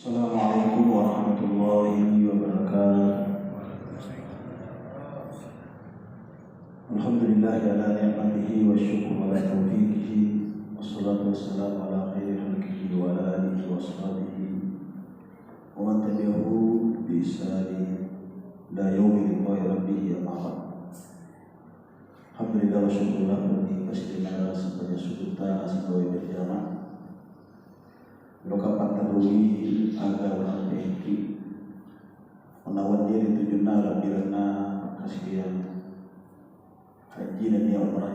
Assalamualaikum warahmatullahi wabarakatuh. Alhamdulillah ala ni'matihi wa syukur ala taufiqihi. Wassalatu wassalamu ala khairi khalqihi wa ala alihi wa sahbihi wa man tabi'ahu bi ihsani la yaumi liqa'i rabbih amma ba'd. Alhamdulillah wa syukurlah bagi pastinya sebagai sukuta sebagai berjamaah lokapan terui agak orang berhenti menawan diri tujuannya labirana kasihan haji dan dia umrah.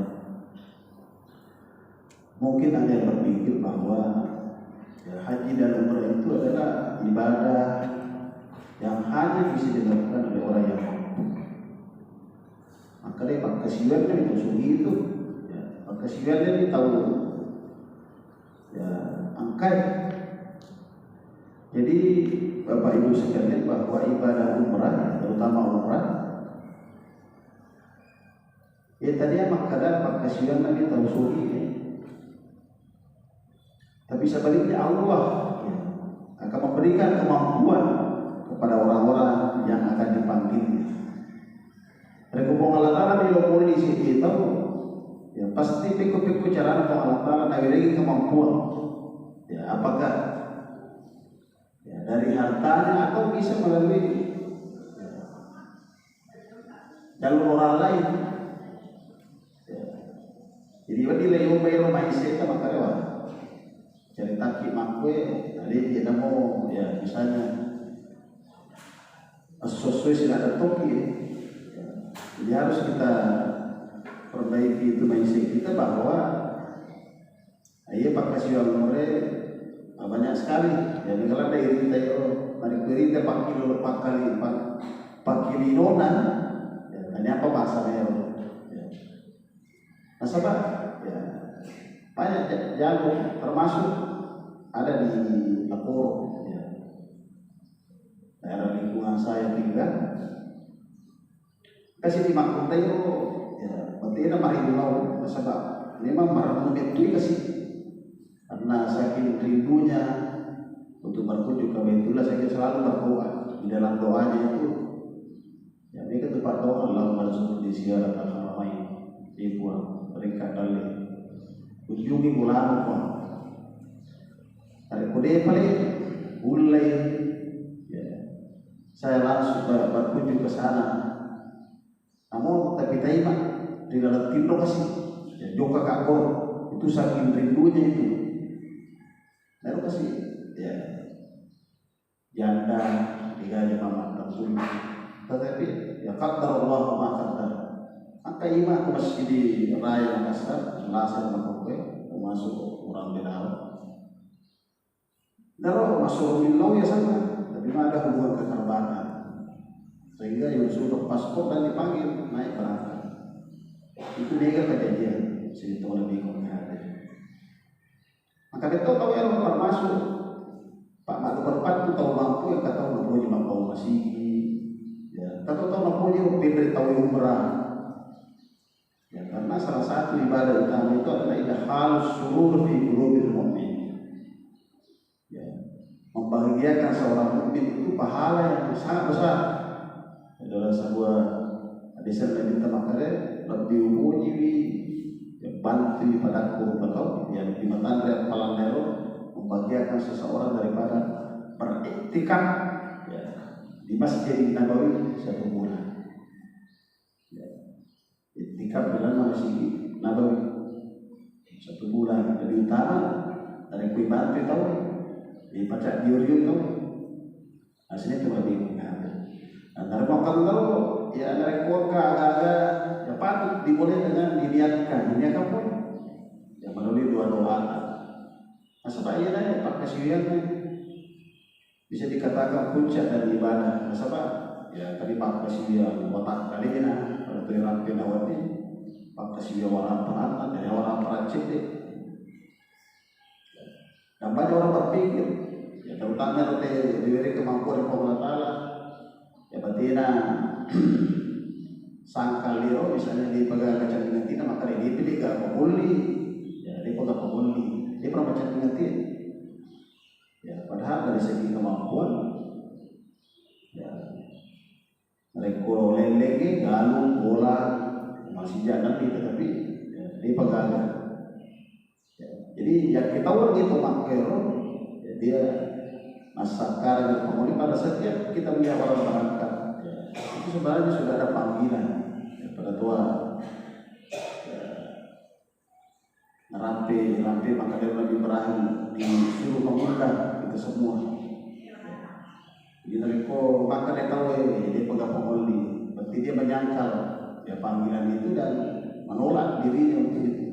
Mungkin ada yang berpikir bahwa haji dan umrah itu adalah ibadah yang hanya bisa dilakukan oleh orang yang mampu. Maka dia pakai siwetnya itu itu, pakai siwetnya dia tahu angkat. Jadi Bapak Ibu sekalian bahwa ibadah umrah, terutama umrah, tadinya makadar pakai siang Nabi tahu suri, tapi sebaliknya Allah akan memberikan kemampuan kepada orang-orang yang akan dipanggil. Rekupong Allah Ta'ala di lokal di sini tahu, pasti pikir-pikir cara Allah Ta'ala nabi kemampuan. Apakah dari hartanya atau bisa melalui jalur orang lain. Jadi wadilah yung may rumah iseta makarewa cari taki makwe ali kita mau misalnya sesuai sila tertoki. Jadi harus kita perbaiki itu mindset kita bahwa pakai siwang mereka banyak sekali. Jadi kalau ada irita irita pakili nona, ini apa bahasanya? Nasabah, banyak jalur termasuk ada di Lapor, daerah lingkungan saya tinggal. Kasih di Makmur itu, berarti ada maribulau. Nasabah, ini memang marah itu kasih. Karena saking rindunya untuk berkunjung ke Baitullah, saya selalu berdoa. Di dalam doanya itu, ini kan tempat doa Allahumma rzuqni ziyarat al-haramain ibuan mereka dalil kunjungi bulan pun dari kode paling mulai saya langsung berkunjung ke sana. Namun tapi taima di dalam tindo kasih joka kakor itu saking rindunya itu. Lalu kasih janda digaya Muhammad Rasul. Tetapi qaddar Allah ma qaddar. Maka iman masjid di raya Makassar langsung masuk orang Binawa. Daro masuk bilau sama, tapi ada hubungan kekerabatan. Sehingga yang sudah paspor dan dipanggil naik berangkat. Itu dia kejadian sini tahu lebih konkret. Maka kita tahu yang termasuk Pak Mak berempat itu tahu mampu yang kata mampu cuma tahu masih, tahu mampu dia pilih tahu umrah. Karena salah satu ibadah utama itu adalah idkhalus surur fi qulubil mu'min. Membahagiakan seorang mukmin itu pahala yang sangat besar. Adalah sebuah hadis Nabi Muhammad lebih umuji bantu padaku betul yang di matandre palandero membahagiakan seseorang daripada beriktikaf di Masjid Nabawi 1 bulan. Iktikaf dalam Masjid Nabawi 1 bulan lebih utama dari bantu tahu di pacak diur-diur tahu aslinya itu lebih mengambil. Antara kalau dari keluarga agak patut dimulai dengan diniatkan pun melalui dua doa. Nasabah iya pakai siwetnya bisa dikatakan puncak dari ibadah. Nasabah tadi pakai siwet otak kali ini pada perilaku nawati pakai siwet warna peratan dari warna peracit dan banyak orang berpikir terutama diberi kemampuan Allah Ta'ala batina sangkal liro misalnya di pegang kecantikan tina maka dia dipilih ke pemuli dia pegang pemuli dia pernah baca tina. Padahal dari segi kemampuan. Ya, mereka leleng, galung, bola masih jangan gitu, tapi ya, dia pegang. Ya, jadi yang kita orang itu makero, ya, dia masakar dan pemuli pada setiap kita melihat orang berangkat. Ya, itu sebenarnya sudah ada panggilan ya, pada Tuhan. Rampe maka dia Nabi Ibrahim disuruh mengundang kita semua. Jadi mereka maka dia tahu dia pegang pengoli, berarti dia menyangkal ya panggilan itu dan menolak dirinya untuk itu.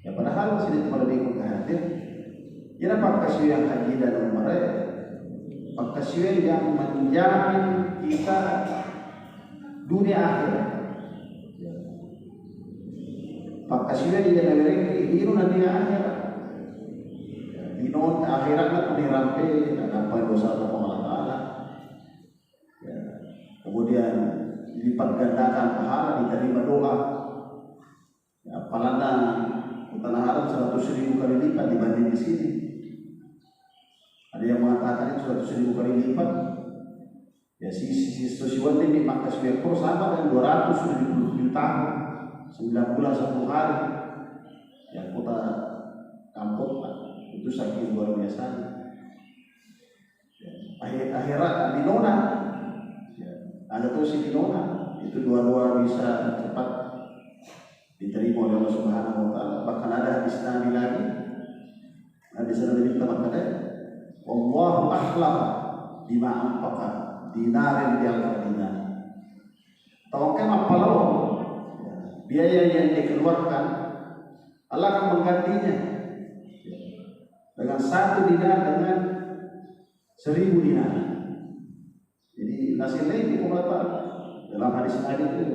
Ya padahal sini cuma lebih hadir. Jadi pakasih yang haji dan umrah, pakasih yang menjamin kita dunia akhirat. Pakasih di dalam mereka ini nanti akhirat. Inon akhirat nak dirampe apa dosa atau Allah. Ya. Kemudian dilipat gandakan pahala, diterima doa. Ya, palana tanah Arab 100.000 kali lipat dibanding di sini. Ada yang mengatakan 100.000 kali lipat. Ya sisiwan ini maka sebuah sama dengan 270 tahun, 9 bulan 1 hari. Yang kota kampung itu saking luar biasa. Akhirat di nona, ya, ada tuh si di nona itu dua-dua bisa cepat diterima oleh Allah Subhanahu Wa Taala. Bahkan ada hadis Nabi lagi, hadis Nabi kita berkata, Allahu akhlaq bima anfaqa dinarin dial dinar. Tawakkal apa lawan biaya yang dikeluarkan Allah akan menggantinya dengan 1 dinar dengan 1000 dinar. Jadi hasilnya itu berapa? Dalam hadis Nabi itu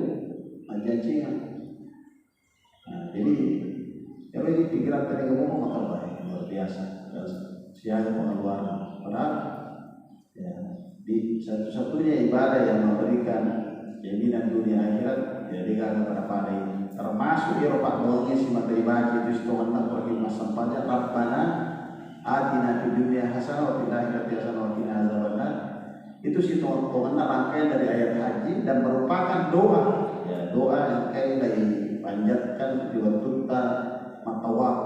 menjanjikan. Nah, jadi kalau ini pikiran tadi ngomong maka baik luar biasa dan siapa pengeluaran. Padahal ya, di satu-satunya ibadah yang memberikan jaminan dunia akhirat ya dia pada ini. Termasuk Eropa doangnya si materi baca itu setuan pergi masam pada Rabbana atina fid dunya hasanah wa fil akhirati hasanah wa qina azabannar. Itu si tuan rangkaian dari ayat haji dan merupakan doa. Ya, doa yang kayak dari panjatkan di waktu matawaf.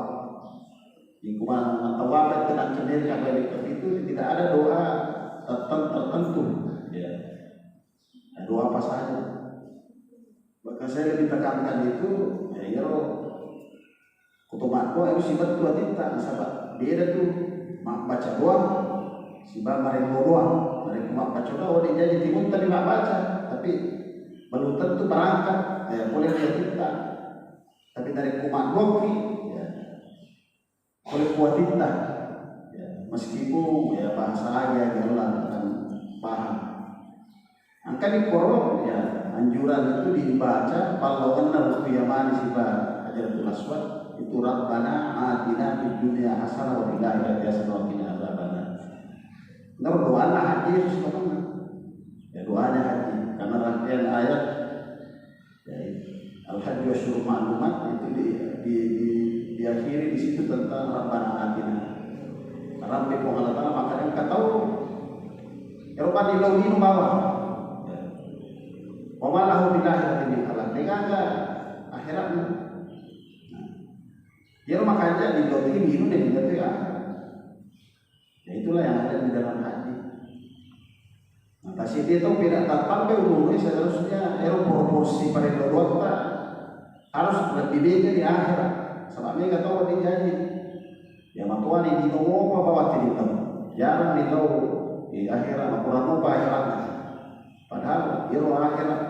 Di kumpulan matawaf yang tenang sendiri sampai di itu tidak ada doa tertentu. Ya. Nah, doa apa saja. Maka saya lebih tekankan itu ya kutubatku itu sifat dua tinta sahabat beda tuh mak baca doang si bamare doang dari mak baca doang dia jadi timun tadi mak baca tapi belum tentu berangkat ya boleh dua tinta tapi dari kumat doang ya boleh kuat tinta ya meskipun ya bahasa aja jalan akan paham angka di korong ya anjuran itu dibaca kalau benar qiyamah sifat Hajarul Aswad itu Rabbana atina fid dunya hasanah wa fil akhirati hasanah wa qina azabannar. Nah, doanya haji itu sebenarnya. Ya doanya haji karena rangkaian ayat ya Al-Hajj wa syurur ma'lumat itu diakhiri di situ tentang Rabbana atina. Rabbi Allah Taala maka kita tahu Eropa di laut bawah. Wa ma lahu bil akhirati min khalaq. Dengan akhiratnya. Ya makanya di laut ini minum dan juga ya. Ya itulah yang ada di dalam haji. Nah, pasti dia tahu tidak sampai umurnya seharusnya proporsi pada kedua kita harus lebih beda di akhirat. Sebab mereka tahu dia janji. Ya matuan ini ngomong apa bawa tidak jarang di laut di akhirat kurang lupa akhirat. Padahal dia akhirat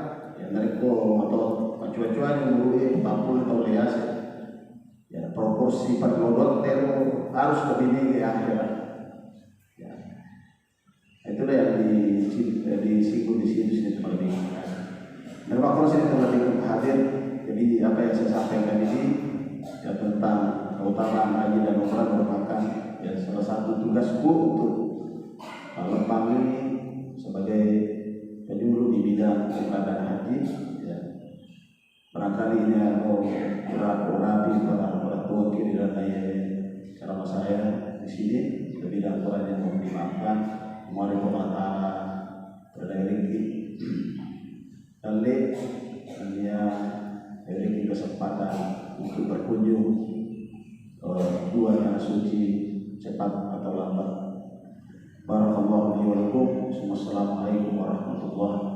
yang dari atau cuaca yang dulu 40 tahun biasa. Ya, proporsi perlodot teror harus lebih tinggi akhirat. Ya. Itulah yang disinggung di sini cuma lebih. Dan waktu saya lebih hadir. Jadi apa yang saya sampaikan ini ya tentang keutamaan haji dan umrah merupakan ya salah satu tugasku untuk Lembang ini sebagai penyuluh di bidang umrah dan haji. Ya. Barangkali ini aku rapi pada wakil dan ceramah saya di sini. lebih dan kurang yang mohon dimaafkan. Mari Allah Ta'ala terlebih dan dia memiliki kesempatan untuk berkunjung dua tanah suci cepat atau lambat. Barakallahu li wa lakum. Wassalamualaikum warahmatullahi wabarakatuh.